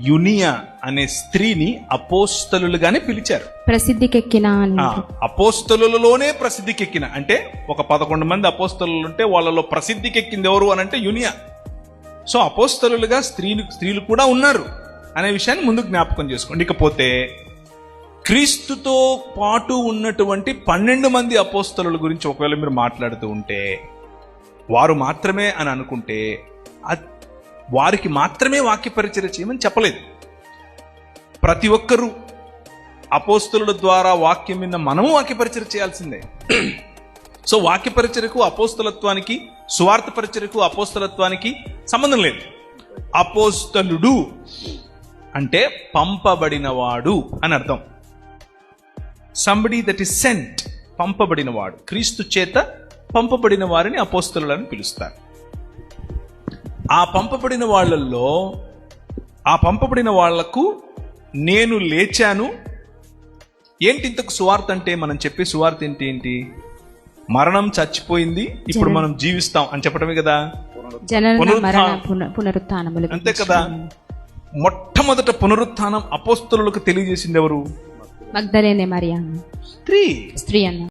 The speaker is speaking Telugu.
యునియా అనే స్త్రీని అపోస్తలులుగానే పిలిచారు. ప్రసిద్ధికెక్కిన అపోస్తలులలోనే ప్రసిద్ధికెక్కిన అంటే ఒక 11 మంది అపోస్తలులు ఉంటే వాళ్ళలో ప్రసిద్ధికెక్కింది ఎవరు అని అంటే యునియా. సో అపోస్తలులుగా స్త్రీలు కూడా ఉన్నారు అనే విషయాన్ని ముందు జ్ఞాపకం చేసుకోండి. ఇకపోతే క్రీస్తుతో పాటు ఉన్నటువంటి 12 మంది అపోస్తలుల గురించి ఒకవేళ మీరు మాట్లాడుతూ ఉంటే వారు మాత్రమే అని అనుకుంటే వారికి మాత్రమే వాక్య పరిచర్య చేయమని చెప్పలేదు. ప్రతి ఒక్కరూ అపోస్తలుల ద్వారా వాక్యం మీద మనము వాక్య పరిచర్య చేయాల్సిందే. సో వాక్య పరిచర్యకు అపోస్తలత్వానికి, సువార్త పరిచర్యకు అపోస్తలత్వానికి సంబంధం లేదు. అపోస్తలుడు అంటే పంపబడినవాడు అని అర్థం. సంబడి దట్ ఈస్ సెంట్, పంపబడినవాడు. క్రీస్తు చేత పంపబడిన వారిని అపోస్తలులని పిలుస్తారు. ఆ పంపబడిన వాళ్ళల్లో ఆ పంపబడిన వాళ్లకు నేను లేచాను. ఏంటి ఇంతకు సువార్త అంటే? మనం చెప్పే సువార్త ఏంటి? మరణం చచ్చిపోయింది, ఇప్పుడు మనం జీవిస్తాం అని చెప్పడమే కదా. పునరుత్థానములు అంతే కదా. మొట్టమొదట పునరుత్థానం అపోస్తలులకు తెలియజేసింది ఎవరు? మగ్దలేనే మరియ స్త్రీ అన్న.